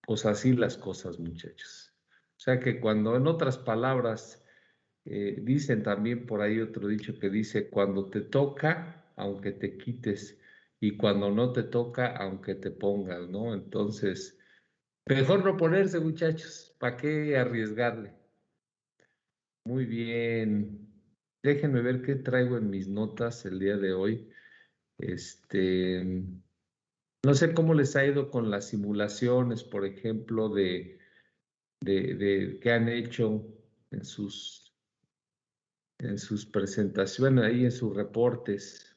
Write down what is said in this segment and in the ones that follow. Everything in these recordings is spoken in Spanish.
Pues así las cosas, muchachos. O sea que cuando, en otras palabras, dicen también por ahí otro dicho que dice, cuando te toca, aunque te quites, y cuando no te toca, aunque te pongas, ¿no? Entonces, mejor no ponerse, muchachos, ¿para qué arriesgarle? Muy bien. Déjenme ver qué traigo en mis notas el día de hoy. Este, no sé cómo les ha ido con las simulaciones, por ejemplo, de que han hecho en sus presentaciones, ahí en sus reportes.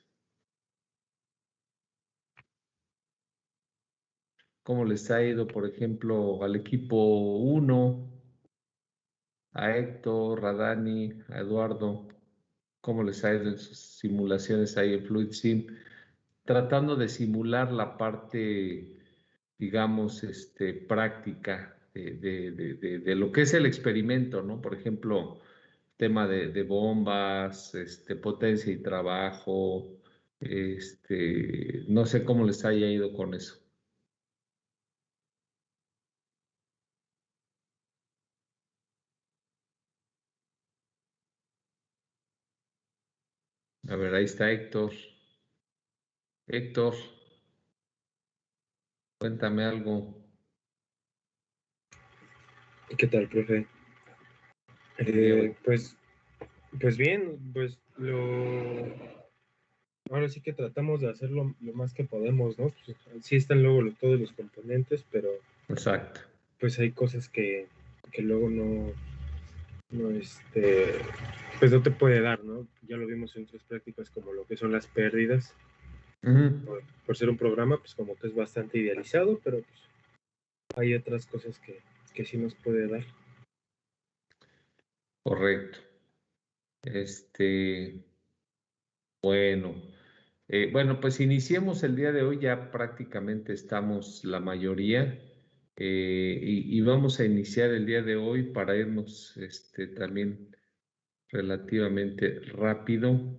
¿Cómo les ha ido, por ejemplo, al equipo uno, a Héctor, a Dani, a Eduardo? ¿Cómo les ha ido en sus simulaciones ahí en Fluid Sim? Tratando de simular la parte, digamos, práctica de lo que es el experimento, ¿no? Por ejemplo, tema de bombas, potencia y trabajo, no sé cómo les haya ido con eso. A ver, ahí está Héctor. Héctor, cuéntame algo. ¿Qué tal, profe? El día de hoy. Pues bien, ahora sí que tratamos de hacer lo más que podemos, ¿no? Pues, sí están luego todos los componentes, pero Exacto. pues hay cosas que luego pues no te puede dar, ¿no? Ya lo vimos en otras prácticas como lo que son las pérdidas. Ujú. Por ser un programa, pues como que es bastante idealizado, pero pues hay otras cosas que sí nos puede dar. Correcto. Bueno. Bueno, pues iniciemos el día de hoy, ya prácticamente estamos la mayoría y vamos a iniciar el día de hoy para irnos también relativamente rápido.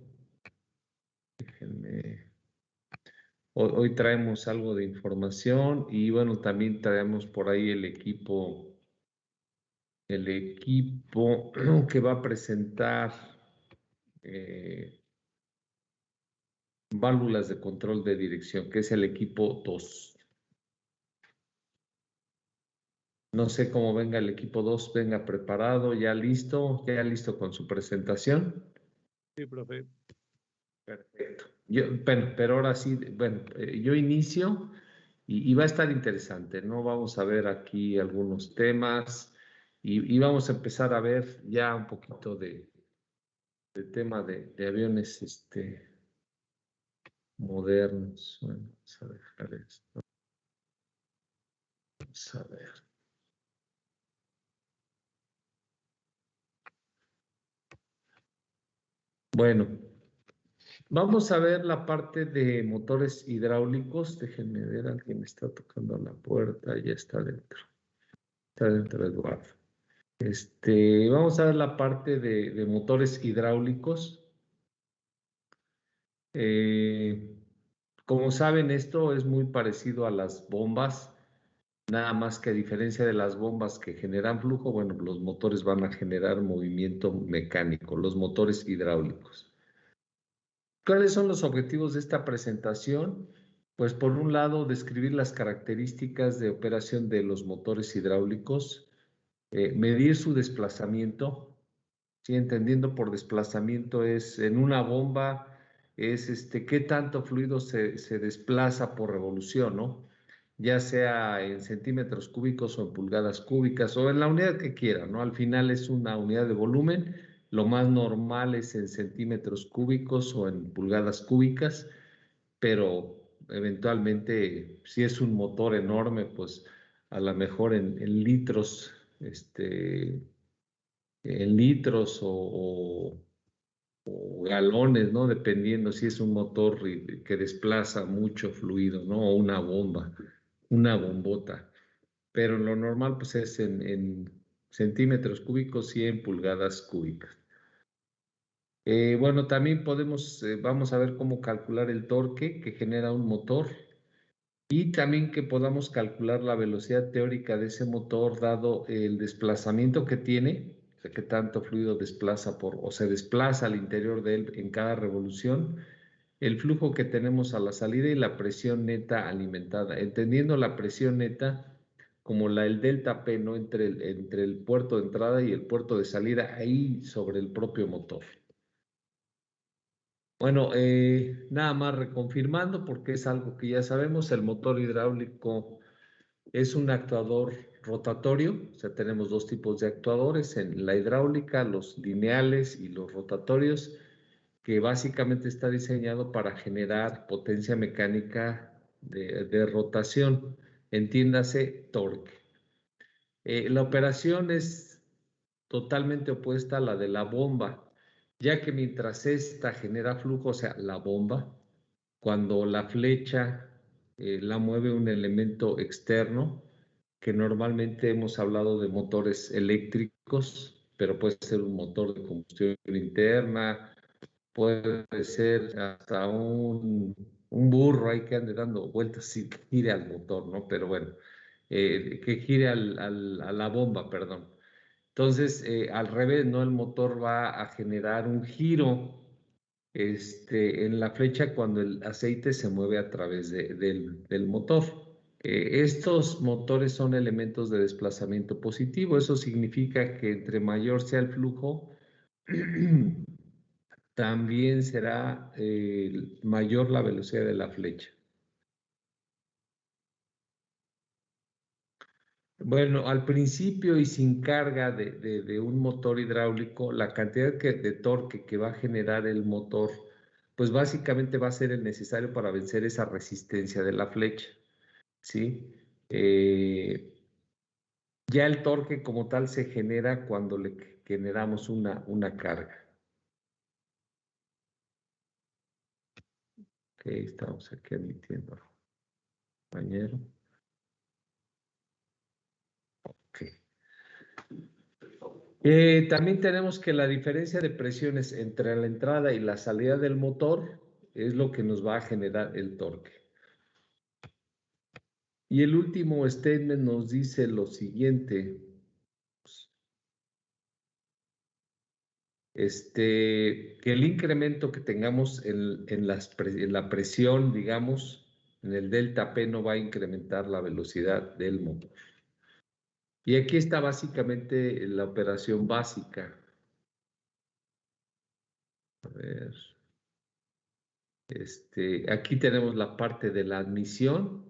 Déjenme. Hoy traemos algo de información y bueno, también traemos por ahí el equipo que va a presentar eh, válvulas de control de dirección, que es el equipo 2. No sé cómo venga el equipo 2, venga preparado, ya listo con su presentación. Sí, profe. Perfecto. Pero ahora sí, bueno, yo inicio y va a estar interesante, ¿no? Vamos a ver aquí algunos temas y vamos a empezar a ver ya un poquito de tema de aviones modernos. Bueno, vamos a dejar esto. Vamos a ver. Bueno, vamos a ver la parte de motores hidráulicos. Déjenme ver, alguien está tocando la puerta, ya está dentro. Está dentro, Eduardo. Vamos a ver la parte de motores hidráulicos. Como saben, esto es muy parecido a las bombas, nada más que a diferencia de las bombas que generan flujo, bueno, los motores van a generar movimiento mecánico, los motores hidráulicos. ¿Cuáles son los objetivos de esta presentación? Pues por un lado, describir las características de operación de los motores hidráulicos, medir su desplazamiento, ¿sí? Entendiendo por desplazamiento es en una bomba, es qué tanto fluido se desplaza por revolución, ¿no? Ya sea en centímetros cúbicos o en pulgadas cúbicas o en la unidad que quiera, ¿no? Al final es una unidad de volumen, lo más normal es en centímetros cúbicos o en pulgadas cúbicas, pero eventualmente si es un motor enorme, pues a lo mejor en litros, o galones, ¿no? Dependiendo si es un motor que desplaza mucho fluido, ¿no? O una bomba, una bombota. Pero lo normal, pues es en centímetros cúbicos y en pulgadas cúbicas. Bueno, también vamos a ver cómo calcular el torque que genera un motor. y también que podamos calcular la velocidad teórica de ese motor dado el desplazamiento que tiene, o sea, qué tanto fluido desplaza o se desplaza al interior de él en cada revolución, el flujo que tenemos a la salida y la presión neta alimentada, entendiendo la presión neta como el delta P, ¿no? Entre el puerto de entrada y el puerto de salida, ahí sobre el propio motor. Bueno, nada más reconfirmando, porque es algo que ya sabemos, el motor hidráulico es un actuador rotatorio, o sea, tenemos dos tipos de actuadores en la hidráulica, los lineales y los rotatorios, que básicamente está diseñado para generar potencia mecánica de rotación, entiéndase torque. La operación es totalmente opuesta a la de la bomba, ya que mientras esta genera flujo, o sea, la bomba, cuando la flecha la mueve un elemento externo, que normalmente hemos hablado de motores eléctricos, pero puede ser un motor de combustión interna, puede ser hasta un burro ahí que ande dando vueltas y que gire al motor, ¿no? Pero bueno, que gire a la bomba, perdón. Entonces, al revés, ¿no? El motor va a generar un giro en la flecha cuando el aceite se mueve a través del motor. Estos motores son elementos de desplazamiento positivo. Eso significa que entre mayor sea el flujo, también será mayor la velocidad de la flecha. Bueno, al principio y sin carga de un motor hidráulico, la cantidad de torque que va a generar el motor, pues básicamente va a ser el necesario para vencer esa resistencia de la flecha, ¿sí? Ya el torque como tal se genera cuando le generamos una carga. Ok, estamos aquí admitiendo, compañero. Ok. También tenemos que la diferencia de presiones entre la entrada y la salida del motor es lo que nos va a generar el torque. Y el último statement nos dice lo siguiente. Que el incremento que tengamos en la presión, digamos, en el delta P no va a incrementar la velocidad del motor. Y aquí está básicamente la operación básica. A ver. Aquí tenemos la parte de la admisión.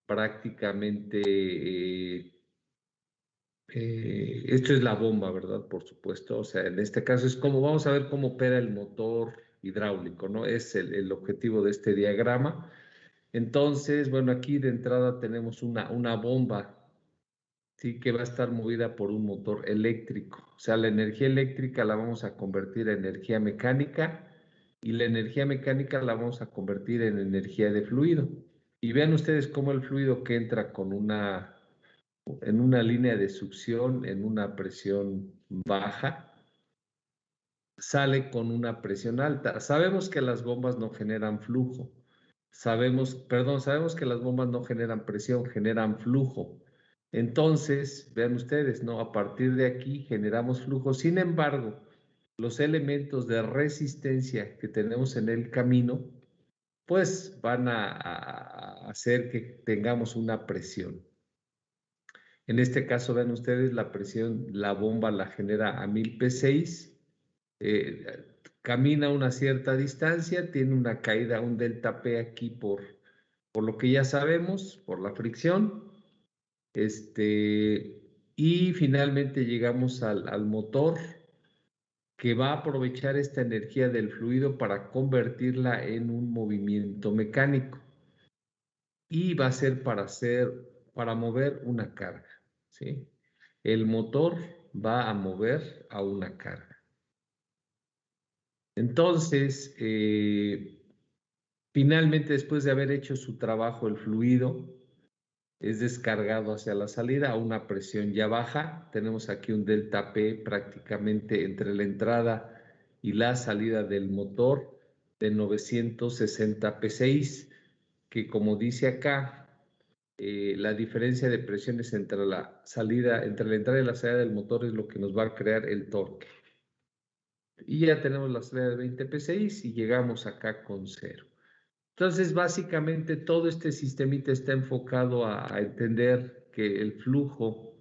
Prácticamente, esto es la bomba, ¿verdad? Por supuesto. O sea, en este caso es como, vamos a ver cómo opera el motor hidráulico, ¿no? Es el objetivo de este diagrama. Entonces, bueno, aquí de entrada tenemos una bomba, ¿sí? Que va a estar movida por un motor eléctrico. O sea, la energía eléctrica la vamos a convertir en energía mecánica y la energía mecánica la vamos a convertir en energía de fluido. Y vean ustedes cómo el fluido que entra en una línea de succión, en una presión baja, sale con una presión alta. Sabemos que las bombas no generan flujo. Sabemos que las bombas no generan presión, generan flujo. Entonces, vean ustedes, ¿no? A partir de aquí generamos flujo. Sin embargo, los elementos de resistencia que tenemos en el camino, pues van a hacer que tengamos una presión. En este caso, vean ustedes, la presión, la bomba la genera a 1000 P6, camina una cierta distancia, tiene una caída, un delta P aquí por lo que ya sabemos, por la fricción, y finalmente llegamos al motor que va a aprovechar esta energía del fluido para convertirla en un movimiento mecánico y va a ser para mover una carga, ¿sí? El motor va a mover a una carga. Entonces, finalmente, después de haber hecho su trabajo, el fluido es descargado hacia la salida a una presión ya baja. Tenemos aquí un delta P prácticamente entre la entrada y la salida del motor de 960 P6, que, como dice acá, la diferencia de presiones entre la entrada y la salida del motor es lo que nos va a crear el torque. Y ya tenemos la salida de 20 PSI y llegamos acá con 0. Entonces, básicamente todo este sistemita está enfocado a entender que el flujo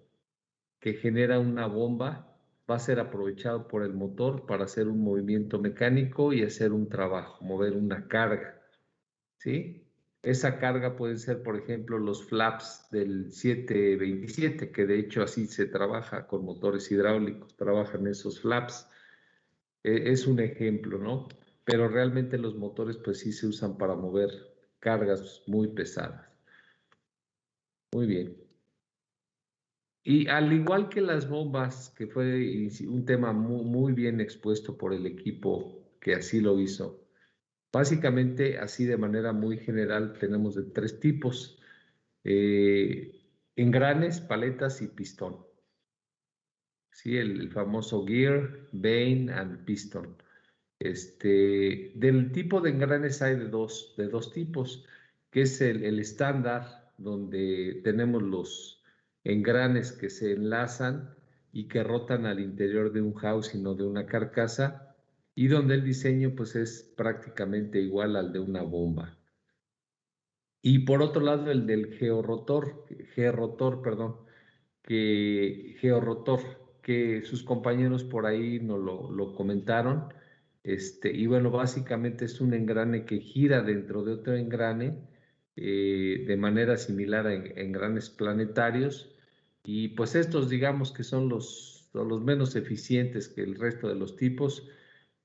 que genera una bomba va a ser aprovechado por el motor para hacer un movimiento mecánico y hacer un trabajo, mover una carga, ¿sí? Esa carga pueden ser, por ejemplo, los flaps del 727, que de hecho así se trabaja con motores hidráulicos, trabajan esos flaps. Es un ejemplo, ¿no? Pero realmente los motores pues sí se usan para mover cargas muy pesadas. Muy bien. Y al igual que las bombas, que fue un tema muy bien expuesto por el equipo que así lo hizo, básicamente así de manera muy general tenemos de 3 tipos, engranes, paletas y pistón. Sí, el famoso gear, vane and piston. Del tipo de engranes hay de dos tipos, que es el estándar, donde tenemos los engranes que se enlazan y que rotan al interior de un housing o de una carcasa, y donde el diseño pues es prácticamente igual al de una bomba. Y por otro lado el del georrotor, perdón, georrotor, que sus compañeros por ahí nos lo comentaron. Y bueno, básicamente es un engrane que gira dentro de otro engrane de manera similar a engranes planetarios, y pues estos digamos que son los menos eficientes que el resto de los tipos,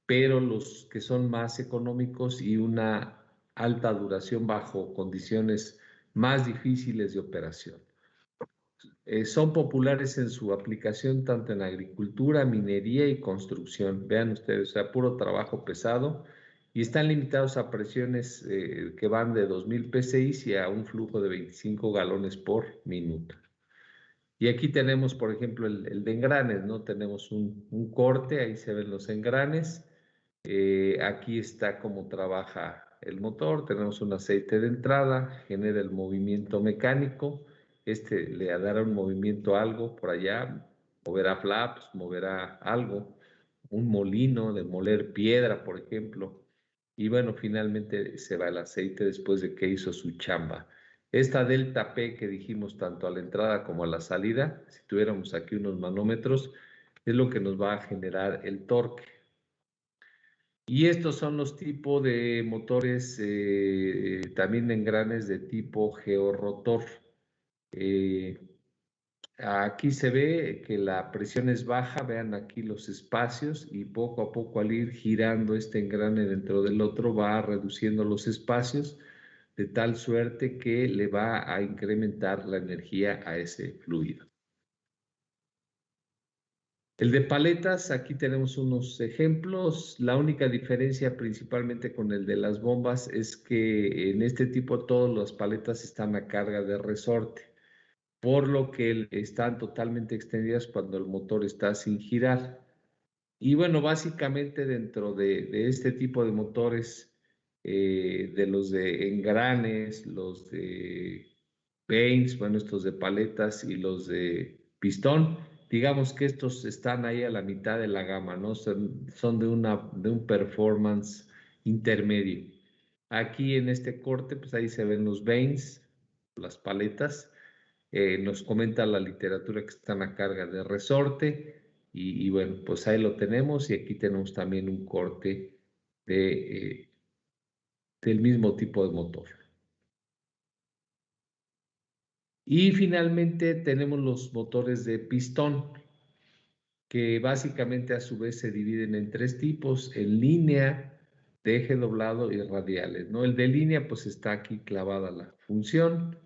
pero los que son más económicos y una alta duración bajo condiciones más difíciles de operación. Son populares en su aplicación tanto en agricultura, minería y construcción. Vean ustedes, o sea, puro trabajo pesado, y están limitados a presiones que van de 2000 PSI y a un flujo de 25 galones por minuto. Y aquí tenemos, por ejemplo, el de engranes, ¿no? Tenemos un corte, ahí se ven los engranes. Aquí está cómo trabaja el motor. Tenemos un aceite de entrada, genera el movimiento mecánico. Le dará un movimiento a algo por allá, moverá flaps, moverá algo, un molino de moler piedra, por ejemplo. Y bueno, finalmente se va el aceite después de que hizo su chamba. Esta delta P que dijimos tanto a la entrada como a la salida, si tuviéramos aquí unos manómetros, es lo que nos va a generar el torque. Y estos son los tipos de motores, también engranes de tipo georrotor. Aquí se ve que la presión es baja, vean aquí los espacios, y poco a poco al ir girando este engrane dentro del otro va reduciendo los espacios de tal suerte que le va a incrementar la energía a ese fluido. El de paletas, aquí tenemos unos ejemplos. La única diferencia principalmente con el de las bombas es que en este tipo todas las paletas están a carga de resorte, por lo que están totalmente extendidas cuando el motor está sin girar. Y bueno, básicamente dentro de este tipo de motores, de los de engranes, los de vanes, bueno, estos de paletas y los de pistón, digamos que estos están ahí a la mitad de la gama, ¿no? Son de un performance intermedio. Aquí en este corte, pues ahí se ven los vanes, las paletas. Nos comenta la literatura que están a carga de resorte, y bueno, pues ahí lo tenemos, y aquí tenemos también un corte del mismo tipo de motor. Y finalmente tenemos los motores de pistón, que básicamente a su vez se dividen en 3 tipos: en línea, de eje doblado y radiales, ¿no? El de línea pues está aquí clavada la función.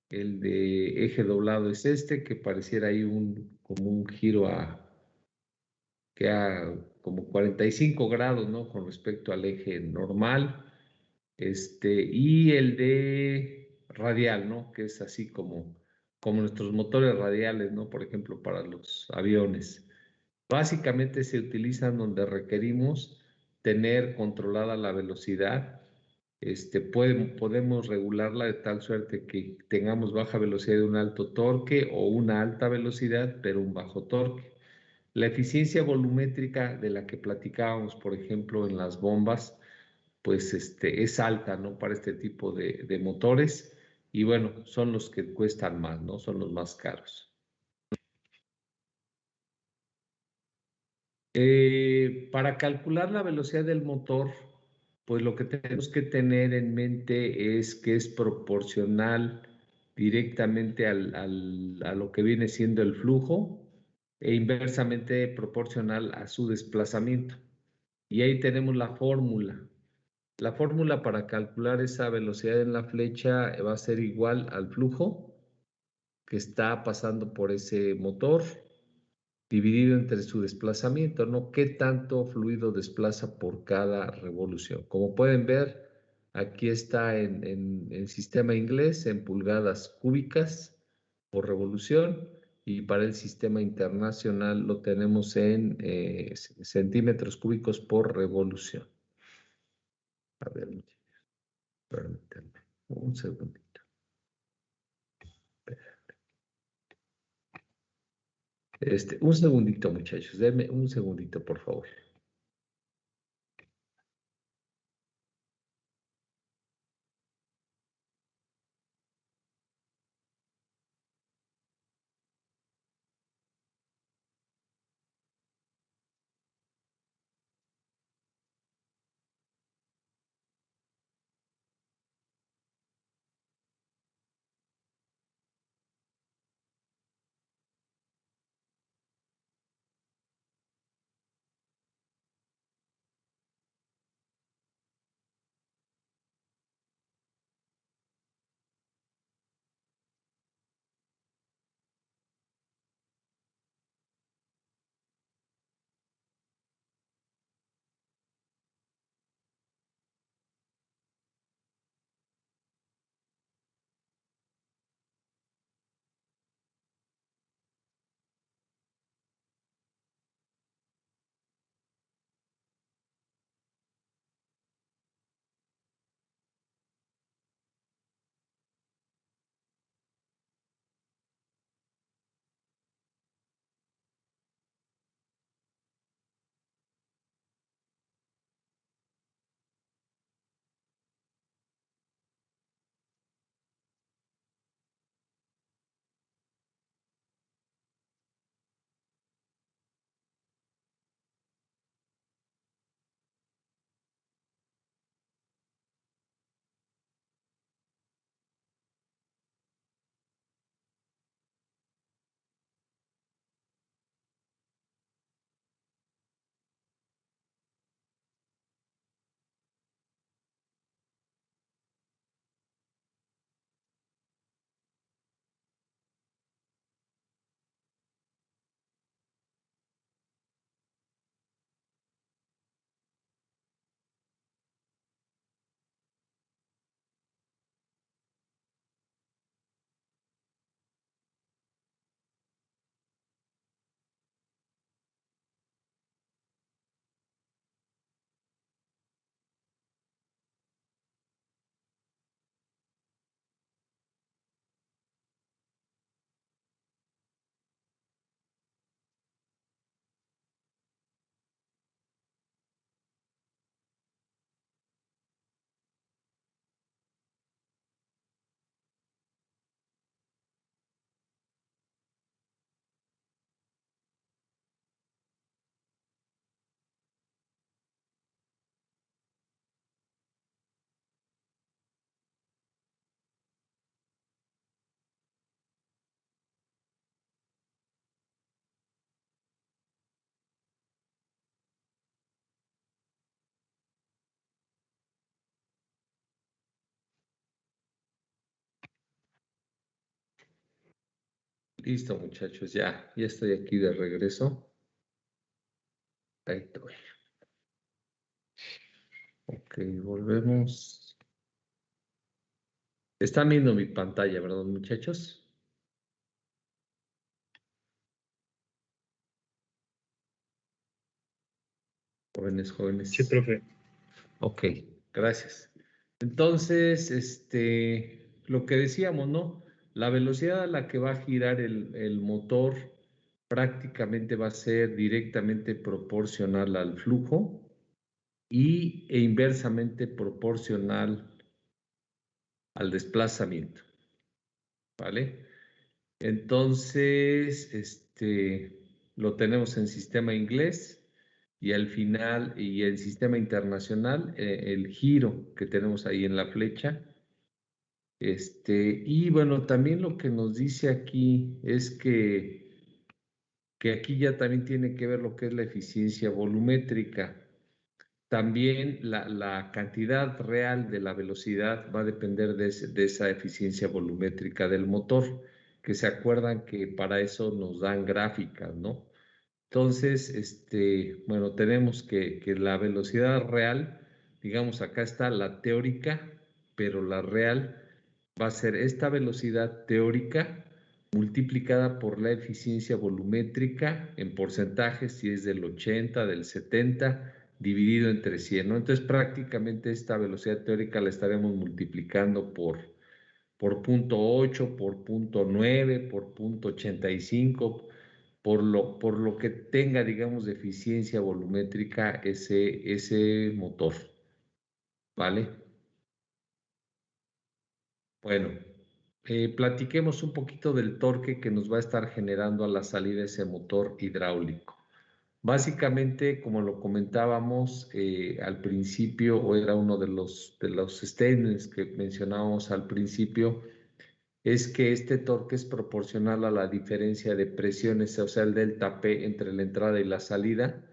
El de eje doblado es que pareciera ahí como un giro que a como 45 grados, ¿no? Con respecto al eje normal. Y el de radial, ¿no? Que es así como nuestros motores radiales, ¿no? Por ejemplo, para los aviones. Básicamente se utilizan donde requerimos tener controlada la velocidad podemos regularla de tal suerte que tengamos baja velocidad de un alto torque o una alta velocidad, pero un bajo torque. La eficiencia volumétrica de la que platicábamos, por ejemplo, en las bombas, pues es alta, ¿no? Para este tipo de motores y bueno, son los que cuestan más, ¿no? Son los más caros. Para calcular la velocidad del motor, pues lo que tenemos que tener en mente es que es proporcional directamente a lo que viene siendo el flujo e inversamente proporcional a su desplazamiento. Y ahí tenemos la fórmula. La fórmula para calcular esa velocidad en la flecha va a ser igual al flujo que está pasando por ese motor dividido entre su desplazamiento, ¿no? ¿Qué tanto fluido desplaza por cada revolución? Como pueden ver, aquí está en sistema inglés, en pulgadas cúbicas por revolución, y para el sistema internacional lo tenemos en centímetros cúbicos por revolución. A ver, permítanme un segundito. Un segundito, muchachos, denme un segundito, por favor. Listo, muchachos, ya estoy aquí de regreso. Ahí estoy. Ok, volvemos. Están viendo mi pantalla, ¿verdad, muchachos? Jóvenes, jóvenes. Sí, profe. Ok, gracias. Entonces, lo que decíamos, ¿no? La velocidad a la que va a girar el motor prácticamente va a ser directamente proporcional al flujo e inversamente proporcional al desplazamiento, ¿vale? Entonces, lo tenemos en sistema inglés y al final, y en sistema internacional, el giro que tenemos ahí en la flecha. Y bueno, también lo que nos dice aquí es que aquí ya también tiene que ver lo que es la eficiencia volumétrica. También la cantidad real de la velocidad va a depender de esa eficiencia volumétrica del motor, que se acuerdan que para eso nos dan gráficas, ¿no? Entonces, bueno, tenemos que la velocidad real, digamos, acá está la teórica, pero la real va a ser esta velocidad teórica multiplicada por la eficiencia volumétrica en porcentajes, si es del 80, del 70, dividido entre 100, ¿no? Entonces, prácticamente esta velocidad teórica la estaremos multiplicando por 0.8, por 0.9, por 0.85, por lo que tenga, digamos, de eficiencia volumétrica ese motor, ¿vale? Bueno, platiquemos un poquito del torque que nos va a estar generando a la salida ese motor hidráulico. Básicamente, como lo comentábamos al principio, o era uno de los statements que mencionábamos al principio, es que este torque es proporcional a la diferencia de presiones, o sea, el delta P entre la entrada y la salida,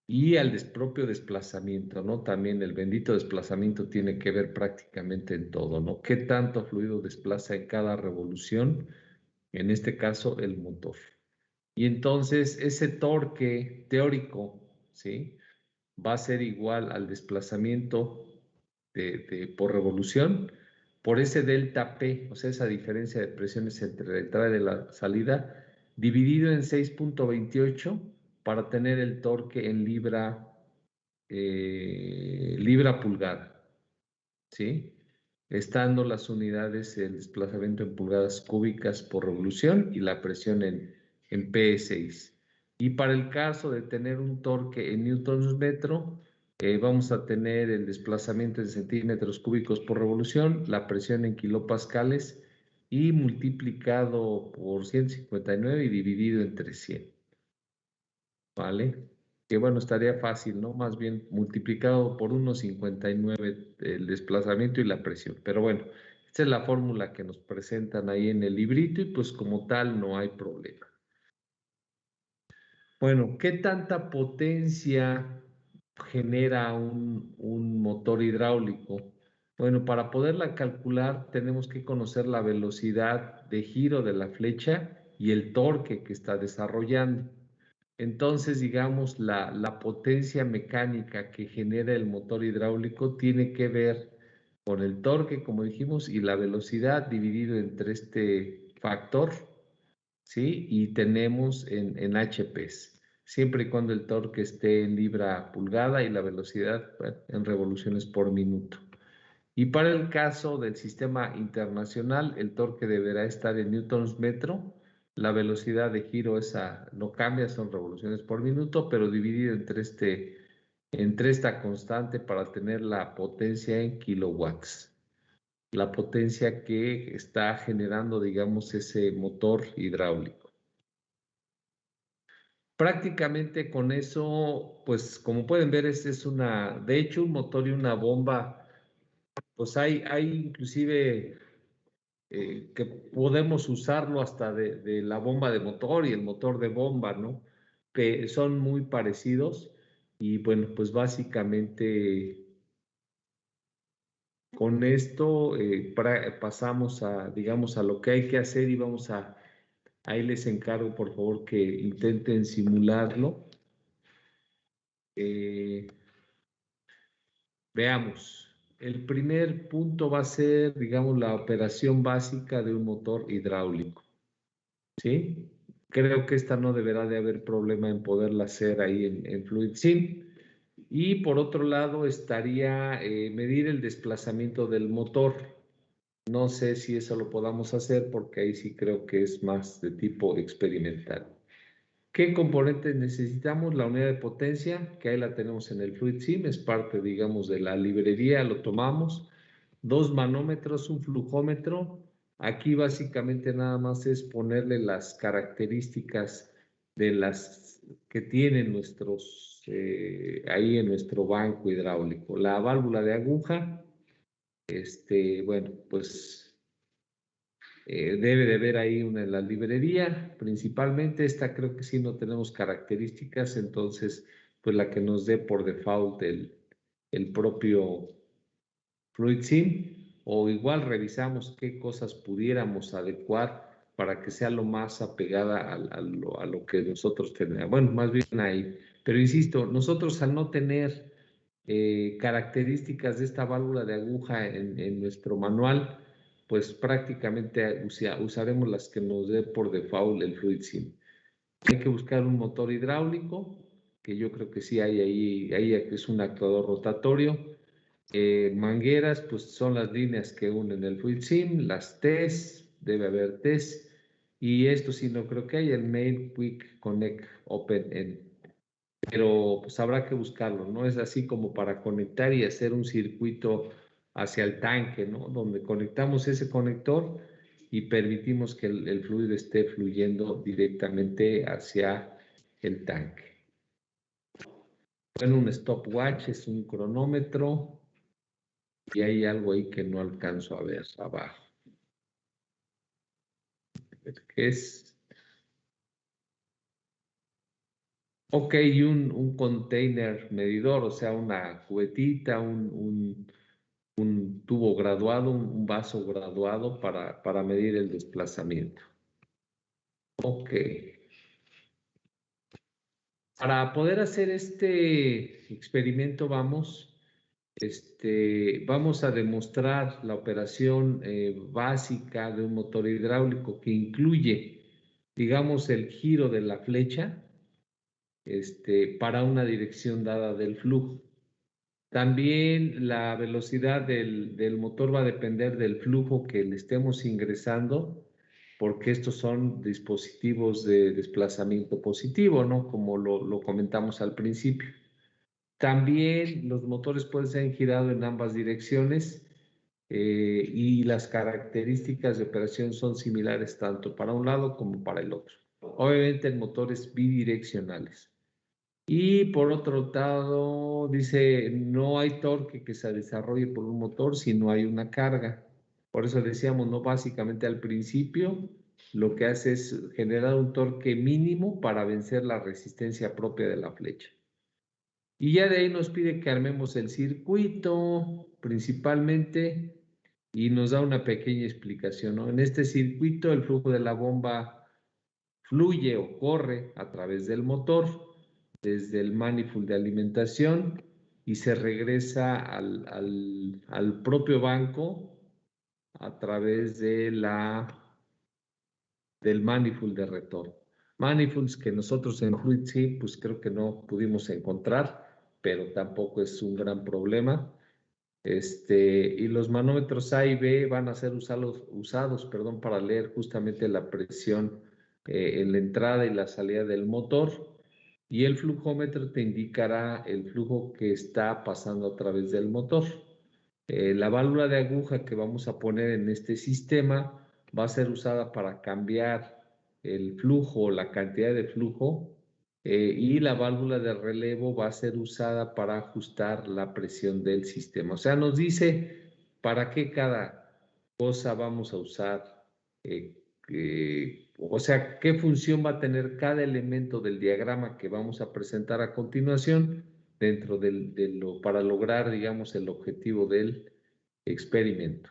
y al propio desplazamiento, ¿no? También el bendito desplazamiento tiene que ver prácticamente en todo, ¿no? ¿Qué tanto fluido desplaza en cada revolución? En este caso, el motor. Y entonces ese torque teórico, ¿sí? Va a ser igual al desplazamiento por revolución por ese delta P, o sea, esa diferencia de presiones entre la entrada y la salida, dividido en 6.28 para tener el torque en libra pulgada, ¿sí? Estando las unidades, el desplazamiento en pulgadas cúbicas por revolución y la presión en P6. Y para el caso de tener un torque en newtons metro, vamos a tener el desplazamiento en centímetros cúbicos por revolución, la presión en kilopascales y multiplicado por 159 y dividido entre 100, ¿vale? Que bueno, estaría fácil, ¿no? Más bien multiplicado por 1,59 el desplazamiento y la presión. Pero bueno, esta es la fórmula que nos presentan ahí en el librito y pues como tal no hay problema. Bueno, ¿qué tanta potencia genera un motor hidráulico? Bueno, para poderla calcular tenemos que conocer la velocidad de giro de la flecha y el torque que está desarrollando. Entonces, digamos, la potencia mecánica que genera el motor hidráulico tiene que ver con el torque, como dijimos, y la velocidad dividido entre este factor, ¿sí? Y tenemos en HPs, siempre y cuando el torque esté en libra pulgada y la velocidad, bueno, en revoluciones por minuto. Y para el caso del sistema internacional, el torque deberá estar en newtons metro. La velocidad de giro esa no cambia, son revoluciones por minuto, pero dividido entre esta constante para tener la potencia en kilowatts. La potencia que está generando, digamos, ese motor hidráulico. Prácticamente con eso, pues como pueden ver, de hecho, un motor y una bomba, pues hay inclusive que podemos usarlo hasta de la bomba de motor y el motor de bomba, ¿no? Que son muy parecidos y bueno, pues básicamente con esto pasamos digamos, a lo que hay que hacer y ahí les encargo por favor que intenten simularlo. Veamos. El primer punto va a ser, digamos, la operación básica de un motor hidráulico. ¿Sí? Creo que esta no deberá de haber problema en poderla hacer ahí en FluidSim. Y por otro lado estaría medir el desplazamiento del motor. No sé si eso lo podamos hacer porque ahí sí creo que es más de tipo experimental. ¿Qué componentes necesitamos? La unidad de potencia, que ahí la tenemos en el FluidSim, es parte, digamos, de la librería, lo tomamos. 2 manómetros, un flujómetro. Aquí básicamente nada más es ponerle las características de las que tienen nuestros, ahí en nuestro banco hidráulico. La válvula de aguja, bueno, pues debe de haber ahí una en la librería, principalmente. Esta creo que sí no tenemos características, entonces pues la que nos dé por default el propio FluidSim, o igual revisamos qué cosas pudiéramos adecuar para que sea lo más apegada a lo que nosotros tenemos. Bueno, más bien ahí. Pero insisto, nosotros al no tener características de esta válvula de aguja en nuestro manual, pues prácticamente usaremos las que nos dé por default el FluidSim. Hay que buscar un motor hidráulico, que yo creo que sí hay ahí es un actuador rotatorio. Mangueras, pues son las líneas que unen el FluidSim, las T's, debe haber T's, y esto sí no creo que haya, el Main Quick Connect Open End, pero pues habrá que buscarlo, ¿no? Es así como para conectar y hacer un circuito hacia el tanque, ¿no? Donde conectamos ese conector y permitimos que el fluido esté fluyendo directamente hacia el tanque. Bueno, un stopwatch es un cronómetro. Y hay algo ahí que no alcanzo a ver abajo. ¿Qué es? Ok, un container medidor, o sea, una cubetita, un tubo graduado, un vaso graduado para medir el desplazamiento. Ok. Para poder hacer este experimento vamos a demostrar la operación básica de un motor hidráulico que incluye, digamos, el giro de la flecha para una dirección dada del flujo. También la velocidad del motor va a depender del flujo que le estemos ingresando, porque estos son dispositivos de desplazamiento positivo, ¿no? Como lo comentamos al principio. También los motores pueden ser girados en ambas direcciones y las características de operación son similares tanto para un lado como para el otro. Obviamente el motor es bidireccionales. Y por otro lado, dice, no hay torque que se desarrolle por un motor si no hay una carga. Por eso decíamos, no, básicamente al principio lo que hace es generar un torque mínimo para vencer la resistencia propia de la flecha. Y ya de ahí nos pide que armemos el circuito principalmente y nos da una pequeña explicación, ¿no? En este circuito el flujo de la bomba fluye o corre a través del motor desde el manifold de alimentación y se regresa al propio banco a través del manifold de retorno. Manifolds que nosotros en FluidSim pues creo que no pudimos encontrar, pero tampoco es un gran problema. Y los manómetros A y B van a ser usados para leer justamente la presión en la entrada y la salida del motor, y el flujómetro te indicará el flujo que está pasando a través del motor. La válvula de aguja que vamos a poner en este sistema va a ser usada para cambiar el flujo, la cantidad de flujo, y la válvula de relevo va a ser usada para ajustar la presión del sistema. O sea, nos dice para qué cada cosa vamos a usar, o sea, qué función va a tener cada elemento del diagrama que vamos a presentar a continuación dentro para lograr, digamos, el objetivo del experimento.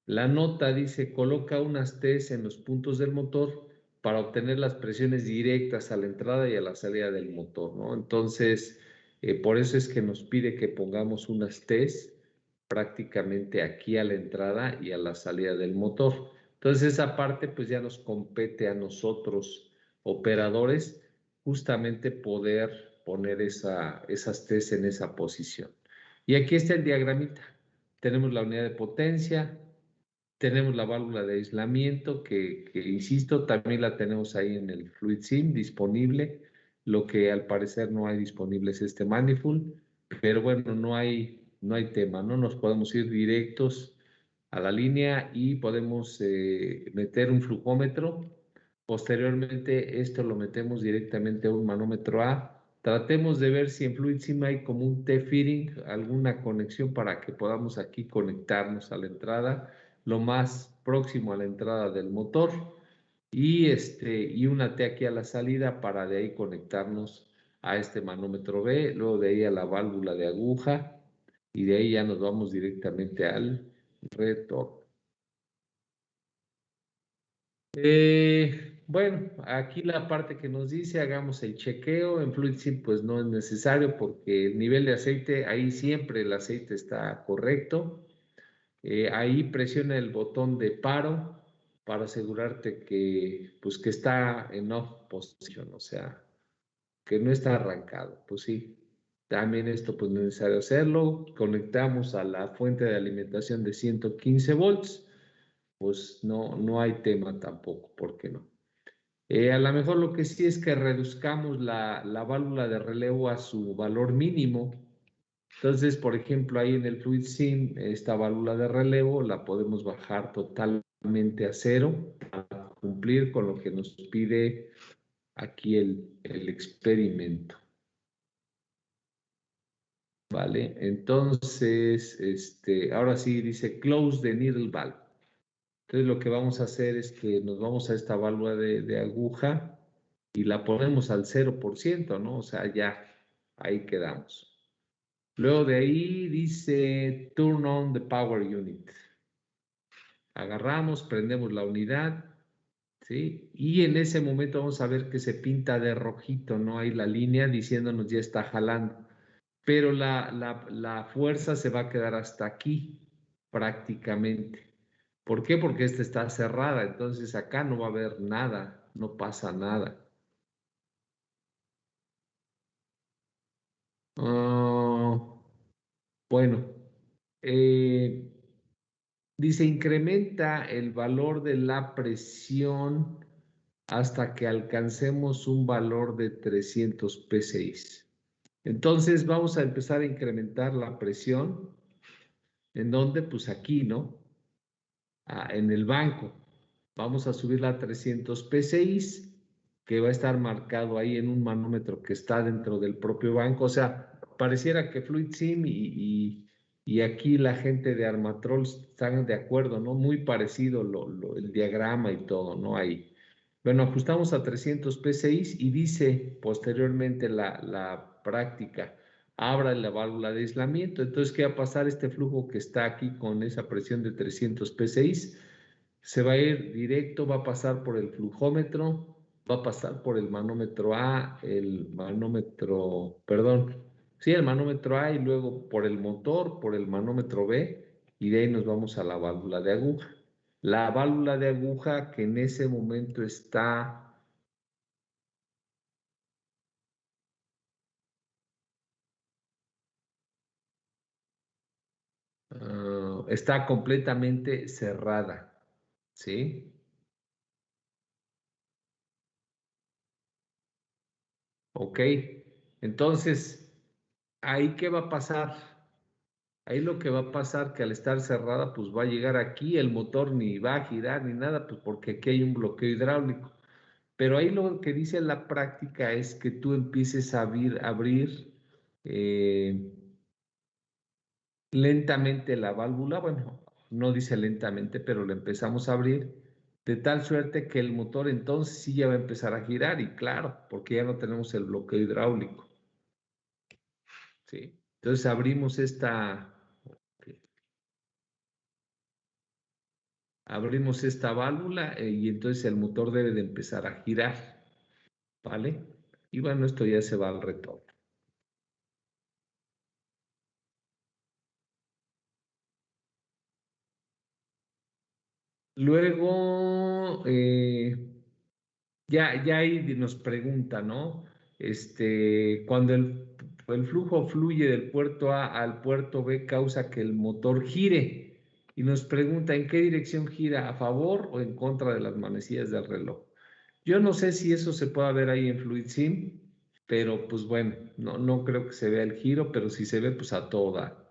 La nota dice, coloca unas T's en los puntos del motor para obtener las presiones directas a la entrada y a la salida del motor, ¿no? Entonces, por eso es que nos pide que pongamos unas T's prácticamente aquí a la entrada y a la salida del motor. Entonces, esa parte pues ya nos compete a nosotros, operadores, justamente poder poner esas T's en esa posición. Y aquí está el diagramita. Tenemos la unidad de potencia, tenemos la válvula de aislamiento que insisto, también la tenemos ahí en el Fluid Sim disponible. Lo que al parecer no hay disponible es este manifold, pero bueno, no hay tema, ¿no? Nos podemos ir directos a la línea y podemos meter un flujómetro. Posteriormente, esto lo metemos directamente a un manómetro A. Tratemos de ver si en FluidSim hay como un T-fitting, alguna conexión para que podamos aquí conectarnos a la entrada, lo más próximo a la entrada del motor y una T aquí a la salida para de ahí conectarnos a este manómetro B, luego de ahí a la válvula de aguja y de ahí ya nos vamos directamente al retorno. Bueno, aquí la parte que nos dice hagamos el chequeo en FluidSim pues no es necesario porque el nivel de aceite, ahí siempre el aceite está correcto. Ahí presiona el botón de paro para asegurarte pues que está en off position, o sea, que no está arrancado. Pues sí, también esto pues no es necesario hacerlo. Conectamos a la fuente de alimentación de 115 volts, pues no hay tema tampoco, ¿por qué no? A lo mejor lo que sí es que reduzcamos la válvula de relevo a su valor mínimo. Entonces, por ejemplo, ahí en el Fluid Sim, esta válvula de relevo la podemos bajar totalmente a cero para cumplir con lo que nos pide aquí el experimento. ¿Vale? Entonces, ahora sí dice close the needle valve. Entonces, lo que vamos a hacer es que nos vamos a esta válvula de aguja y la ponemos al 0%, ¿no? O sea, ya ahí quedamos. Luego de ahí dice turn on the power unit. Agarramos, prendemos la unidad, ¿sí? Y en ese momento vamos a ver que se pinta de rojito, ¿no? Ahí la línea diciéndonos ya está jalando. Pero la fuerza se va a quedar hasta aquí, prácticamente. ¿Por qué? Porque esta está cerrada, entonces acá no va a haber nada, no pasa nada. Bueno, eh, dice incrementa el valor de la presión hasta que alcancemos un valor de 300 PSI. Entonces vamos a empezar a incrementar la presión. ¿En dónde? Pues aquí, ¿no? En el banco. Vamos a subirla a 300 PSI, que va a estar marcado ahí en un manómetro que está dentro del propio banco. O sea, pareciera que FluidSim y aquí la gente de Armatrol están de acuerdo, ¿no? Muy parecido el diagrama y todo, ¿no? Ahí. Bueno, ajustamos a 300 PSI y dice posteriormente la práctica, abra la válvula de aislamiento. Entonces, ¿qué va a pasar? Este flujo que está aquí con esa presión de 300 PSI se va a ir directo, va a pasar por el flujómetro, va a pasar por el manómetro A, el manómetro A y luego por el motor, por el manómetro B y de ahí nos vamos a la válvula de aguja. La válvula de aguja que en ese momento está completamente cerrada, ¿sí? Ok, entonces, ¿ahí qué va a pasar? Ahí lo que va a pasar que al estar cerrada, pues va a llegar aquí, el motor ni va a girar ni nada, pues porque aquí hay un bloqueo hidráulico. Pero ahí lo que dice la práctica es que tú empieces a abrir eh, lentamente la válvula, bueno, no dice lentamente, pero lo empezamos a abrir de tal suerte que el motor entonces sí ya va a empezar a girar y claro, porque ya no tenemos el bloqueo hidráulico, ¿sí? Entonces abrimos esta válvula y entonces el motor debe de empezar a girar, ¿vale? Y bueno, esto ya se va al retorno. Luego, ya ahí nos pregunta, ¿no? cuando el flujo fluye del puerto A al puerto B, causa que el motor gire y nos pregunta en qué dirección gira, a favor o en contra de las manecillas del reloj. Yo no sé si eso se puede ver ahí en FluidSim, pero pues bueno, no creo que se vea el giro, pero si se ve, pues a toda.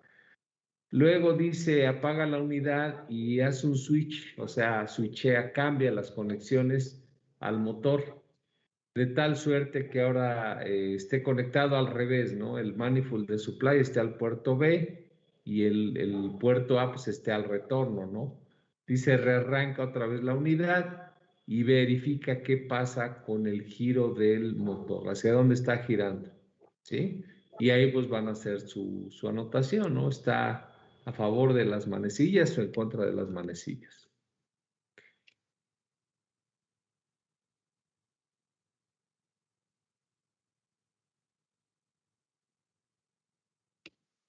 Luego dice apaga la unidad y hace un switch, o sea, switchea, cambia las conexiones al motor, de tal suerte que ahora esté conectado al revés, ¿no? El manifold de supply esté al puerto B y el puerto A pues esté al retorno, ¿no? Dice rearranca otra vez la unidad y verifica qué pasa con el giro del motor, hacia dónde está girando, ¿sí? Y ahí pues van a hacer su anotación, ¿no? Está a favor de las manecillas o en contra de las manecillas.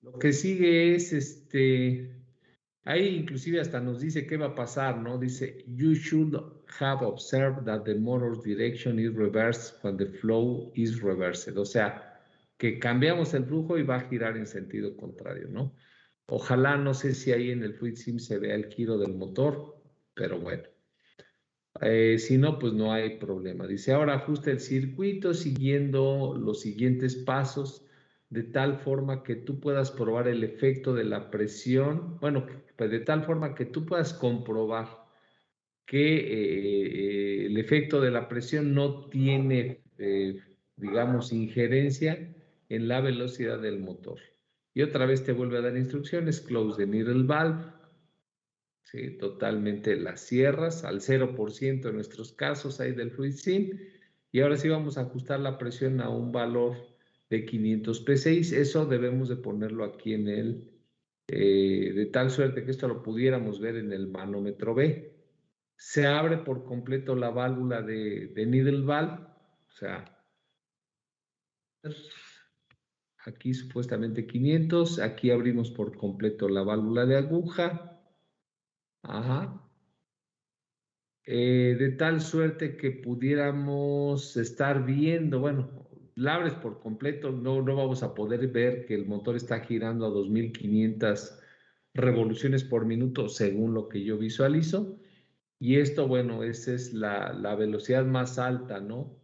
Lo que sigue es ahí inclusive hasta nos dice qué va a pasar, ¿no? Dice, you should have observed that the motor's direction is reversed when the flow is reversed. O sea, que cambiamos el flujo y va a girar en sentido contrario, ¿no? Ojalá, no sé si ahí en el FluidSim se vea el giro del motor, pero bueno. Si no, pues no hay problema. Dice, ahora ajusta el circuito siguiendo los siguientes pasos de tal forma que tú puedas probar el efecto de la presión, bueno, pues de tal forma que tú puedas comprobar que el efecto de la presión no tiene, digamos, injerencia en la velocidad del motor. Y otra vez te vuelve a dar instrucciones, close the needle valve, ¿sí? Totalmente las cierras al 0% en nuestros casos ahí del FluidSim. Y ahora sí vamos a ajustar la presión a un valor de 500 P6. Eso debemos de ponerlo aquí en de tal suerte que esto lo pudiéramos ver en el manómetro B. Se abre por completo la válvula de needle valve, o sea, aquí supuestamente 500, aquí abrimos por completo la válvula de aguja, ajá, de tal suerte que pudiéramos estar viendo, bueno, la abres por completo, no vamos a poder ver que el motor está girando a 2500 revoluciones por minuto según lo que yo visualizo. Y esto, bueno, esa es la velocidad más alta, ¿no?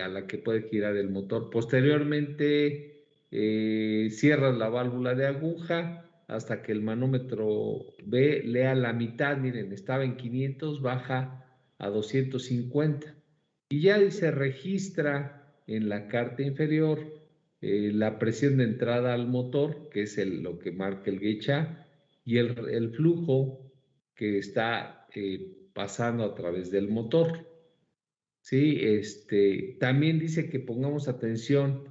A la que puede girar el motor. Posteriormente, cierras la válvula de aguja hasta que el manómetro B lea la mitad. Miren, estaba en 500, baja a 250. Y ya se registra en la carta inferior la presión de entrada al motor, que es lo que marca el gauge A, y el flujo que está pasando a través del motor. ¿Sí? También dice que pongamos atención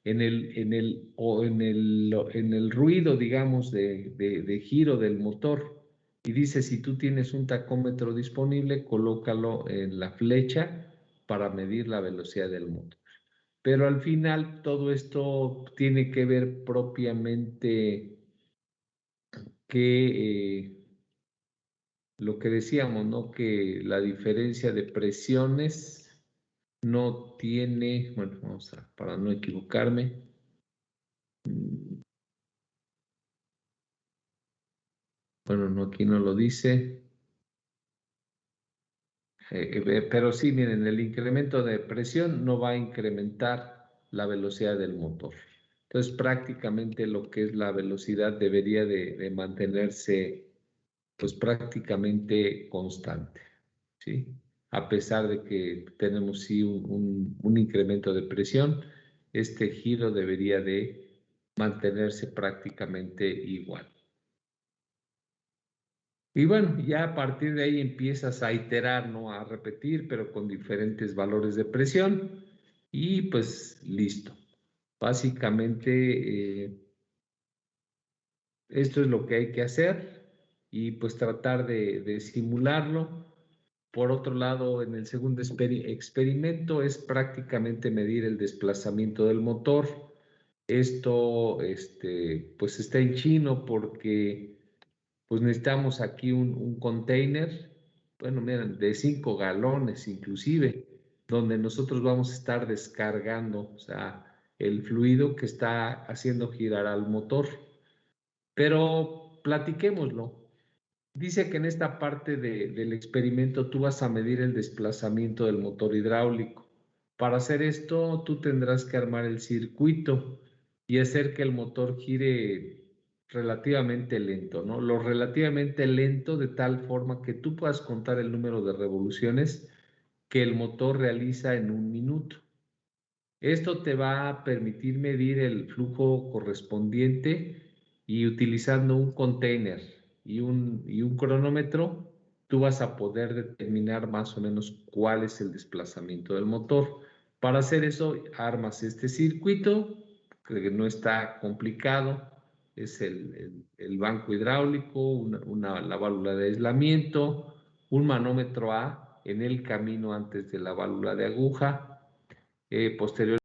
en el ruido, digamos, de giro del motor. Y dice, si tú tienes un tacómetro disponible, colócalo en la flecha para medir la velocidad del motor. Pero al final todo esto tiene que ver propiamente que lo que decíamos, ¿no? Que la diferencia de presiones no tiene, bueno, vamos a, para no equivocarme. Bueno, no, aquí no lo dice. Pero sí, miren, el incremento de presión no va a incrementar la velocidad del motor. Entonces, prácticamente lo que es la velocidad debería de mantenerse, pues prácticamente constante, ¿sí? A pesar de que tenemos sí un incremento de presión, este giro debería de mantenerse prácticamente igual. Y bueno, ya a partir de ahí empiezas a iterar, ¿no? A repetir, pero con diferentes valores de presión y pues listo. Básicamente esto es lo que hay que hacer y pues tratar de simularlo. Por otro lado, en el segundo experimento es prácticamente medir el desplazamiento del motor. Esto pues está en chino porque pues necesitamos aquí un container, bueno, miren, de 5 galones inclusive, donde nosotros vamos a estar descargando, o sea, el fluido que está haciendo girar al motor. Pero platiquémoslo. Dice que en esta parte del experimento tú vas a medir el desplazamiento del motor hidráulico. Para hacer esto, tú tendrás que armar el circuito y hacer que el motor gire relativamente lento, ¿no? Lo relativamente lento de tal forma que tú puedas contar el número de revoluciones que el motor realiza en un minuto. Esto te va a permitir medir el flujo correspondiente y utilizando un container y un cronómetro, tú vas a poder determinar más o menos cuál es el desplazamiento del motor. Para hacer eso, armas este circuito, que no está complicado, es el banco hidráulico, la válvula de aislamiento, un manómetro A en el camino antes de la válvula de aguja, posterior